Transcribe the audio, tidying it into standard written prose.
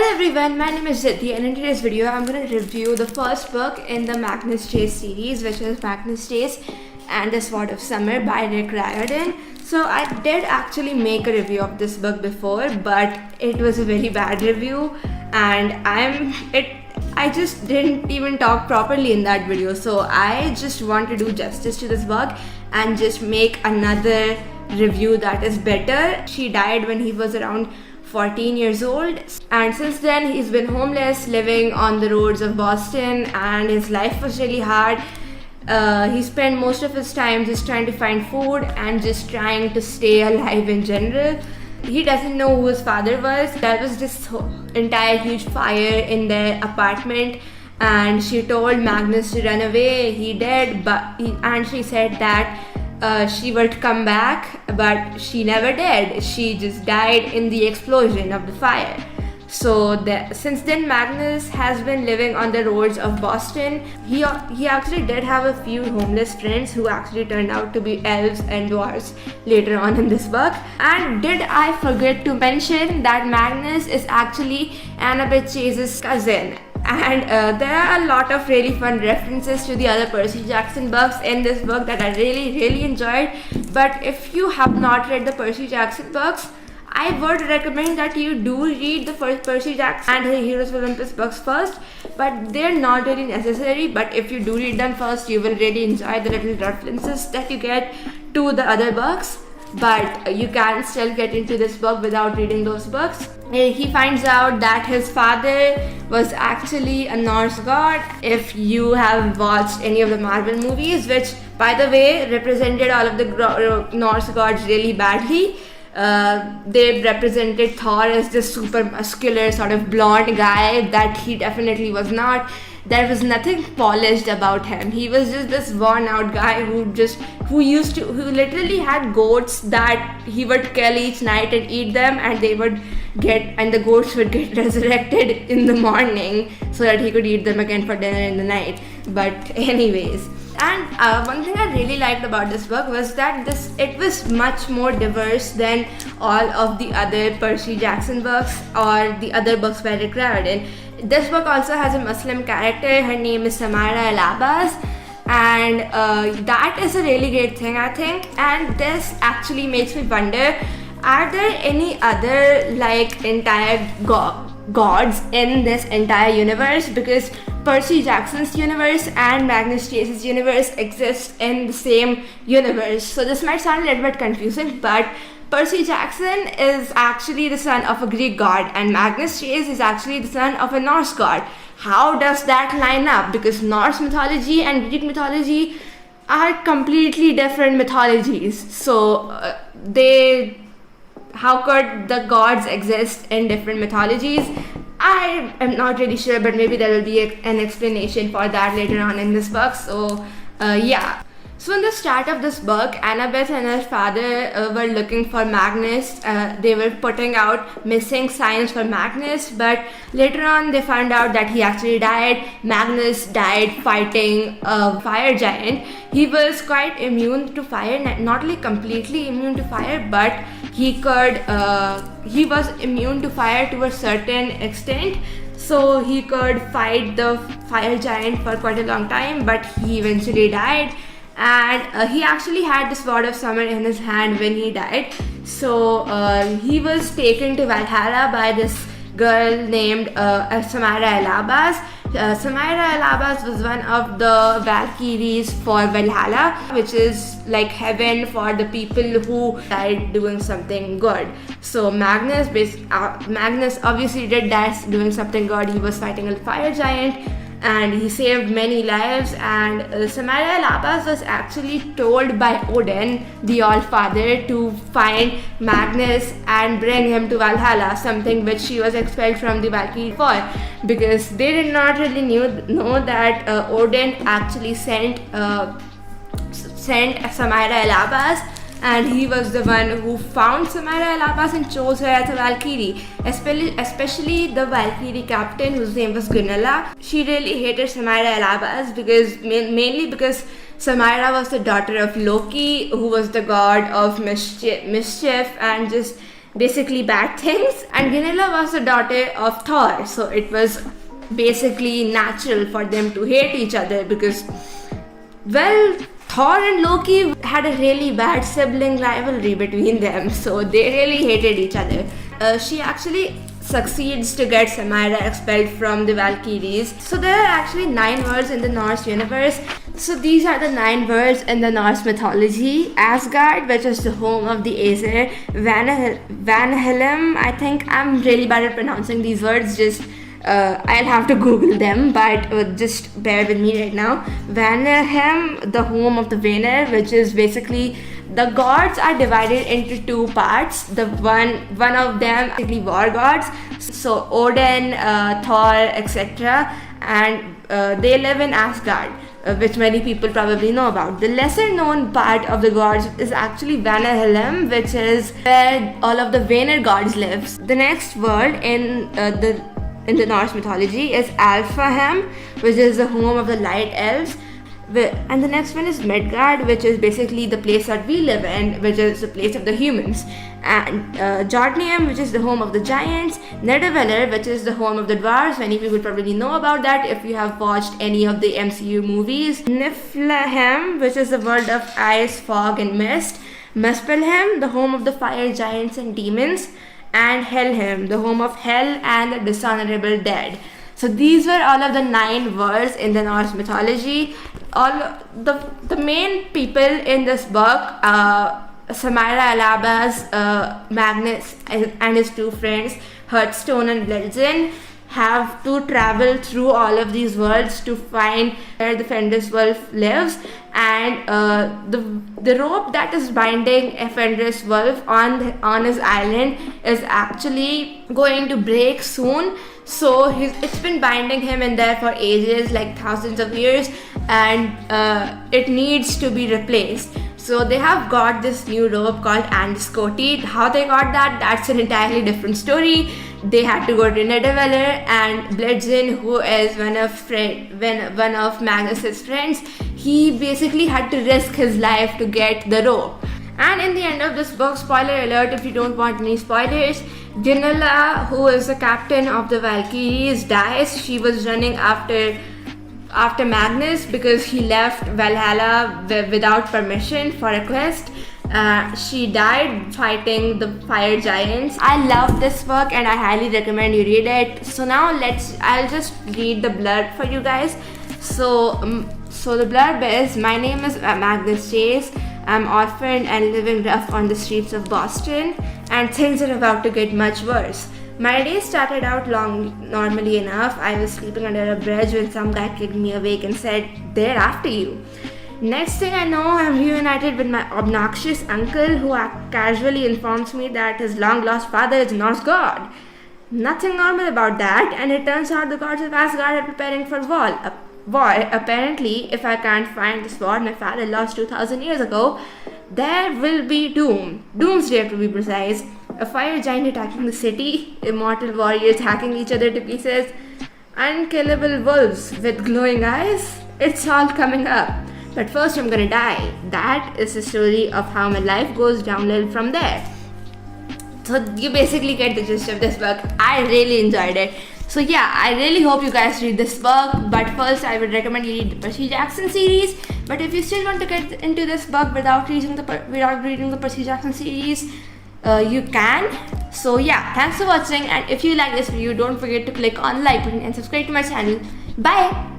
Hello everyone, my name is Zithi, and in today's video I'm going to review the first book in the Magnus Chase series, which is Magnus Chase and the Sword of Summer by Rick Riordan. So I did actually make a review of this book before, but it was a very bad review and I just didn't even talk properly in that video. So I just want to do justice to this book and just make another review that is better. She died when he was around 14 years old, and since then he's been homeless, living on the roads of Boston, and his life was really hard. He spent most of his time just trying to find food and just trying to stay alive in general. He doesn't know who his father was. There was this entire huge fire in their apartment, and she told Magnus to run away. He did, and she said that she would come back, but she never did. She just died in the explosion of the fire. So since then, Magnus has been living on the roads of Boston. He actually did have a few homeless friends who actually turned out to be elves and dwarves later on in this book. And did I forget to mention that Magnus is actually Annabeth Chase's cousin? And there are a lot of really fun references to the other Percy Jackson books in this book that I really enjoyed. But if you have not read the Percy Jackson books, I would recommend that you do read the first Percy Jackson and the Heroes of Olympus books first, but they're not really necessary. But if you do read them first, you will really enjoy the little references that you get to the other books. But you can still get into this book without reading those books. He finds out that his father was actually a Norse god. If you have watched any of the Marvel movies, which by the way represented all of the Norse gods really badly, they represented Thor as this super muscular sort of blonde guy that he definitely was not. There was nothing polished about him. He was just this worn out guy who literally had goats that he would kill each night and eat them, and the goats would get resurrected in the morning so that he could eat them again for dinner in the night. But anyways, and one thing I really liked about this book was that it was much more diverse than all of the other Percy Jackson books or the other books by Rick Riordan. This book also has a Muslim character. Her name is Samara Al-Abbas, and that is a really great thing, I think. And this actually makes me wonder, are there any other entire gods in this entire universe? Because Percy Jackson's universe and Magnus Chase's universe exist in the same universe. So this might sound a little bit confusing, but Percy Jackson is actually the son of a Greek god, and Magnus Chase is actually the son of a Norse god. How does that line up? Because Norse mythology and Greek mythology are completely different mythologies. So how could the gods exist in different mythologies? I am not really sure, but maybe there will be an explanation for that later on in this book. So yeah. So in the start of this book, Annabeth and her father were looking for Magnus. They were putting out missing signs for Magnus, but later on they found out that he actually died. Magnus died fighting a fire giant. He was quite immune to fire, not like completely immune to fire, but he was immune to fire to a certain extent. So he could fight the fire giant for quite a long time, but he eventually died. And he actually had the Sword of Summer in his hand when he died. So he was taken to Valhalla by this girl named Samara Al-Abbas. Samara Al-Abbas was one of the Valkyries for Valhalla, which is like heaven for the people who died doing something good. So Magnus obviously did that doing something good. He was fighting a fire giant, and he saved many lives. And Samara Al-Abbas was actually told by Odin, the All-Father, to find Magnus and bring him to Valhalla, something which she was expelled from the Valkyrie for, because they did not really know that Odin actually sent Samara Al-Abbas, and he was the one who found Samara Al-Abbas and chose her as a Valkyrie, especially the Valkyrie captain, whose name was Gunilla. She really hated Samara Al-Abbas mainly because Samara was the daughter of Loki, who was the god of mischief and just basically bad things. And Gunilla was the daughter of Thor, so it was basically natural for them to hate each other because, well, Thor and Loki had a really bad sibling rivalry between them, so they really hated each other. She actually succeeds to get Samira expelled from the Valkyries. So there are actually 9 worlds in the Norse universe. So these are the 9 worlds in the Norse mythology. Asgard, which is the home of the Aesir. Vanhelm, I think I'm really bad at pronouncing these words, just I'll have to Google them, but just bear with me right now. Vanhelm, the home of the Vanir, which is basically the gods are divided into 2 parts. The one of them basically war gods, so Odin, Thor, etc., and they live in Asgard, which many people probably know about. The lesser known part of the gods is actually Vanhelm, which is where all of the Vanir gods live. The next world in the Norse mythology is Alfheim, which is the home of the light elves. And the next one is Midgard, which is basically the place that we live in, which is the place of the humans. And Jotunheim, which is the home of the giants. Nidavellir, which is the home of the dwarves. Many people probably know about that if you have watched any of the MCU movies. Niflheim, which is the world of ice, fog, and mist. Muspelheim, the home of the fire giants and demons. And Helheim, the home of hell and the dishonorable dead. So these were all of the 9 worlds in the Norse mythology. All the main people in this book, Samira Alaba's Magnus and his 2 friends, Hearthstone and Blitzen, have to travel through all of these worlds to find where the Fenris Wolf lives, and the rope that is binding a Fenris Wolf on his island is actually going to break soon. So it's been binding him in there for ages, like thousands of years, and it needs to be replaced. So they have got this new rope called Andskoti. How they got that, that's an entirely different story. They had to go to Nidavellir, and Blitzen, who is one of Magnus's friends, he basically had to risk his life to get the rope. And in the end of this book, spoiler alert if you don't want any spoilers, Gunilla, who is the captain of the Valkyries, dies. She was running after Magnus because he left Valhalla without permission for a quest. She died fighting the fire giants. I love this book and I highly recommend you read it. So now I'll just read the blurb for you guys. So the blurb is, my name is Magnus Chase. I'm orphaned and living rough on the streets of Boston, and things are about to get much worse. My day started out normally enough. I was sleeping under a bridge when some guy kicked me awake and said, "They're after you." Next thing I know, I'm reunited with my obnoxious uncle, who casually informs me that his long-lost father is a Norse god. Nothing normal about that, and it turns out the gods of Asgard are preparing for war. Apparently, if I can't find the sword my father lost 2000 years ago, there will be doomsday to be precise. A fire giant attacking the city, immortal warriors hacking each other to pieces, unkillable wolves with glowing eyes. It's all coming up. But first I'm gonna die. That is the story of how my life goes downhill from there. So you basically get the gist of this book. I really enjoyed it. So yeah, I really hope you guys read this book. But first I would recommend you read the Percy Jackson series. But if you still want to get into this book without reading the Percy Jackson series, you can. So yeah, thanks for watching, and if you like this video, don't forget to click on the like button and subscribe to my channel. Bye.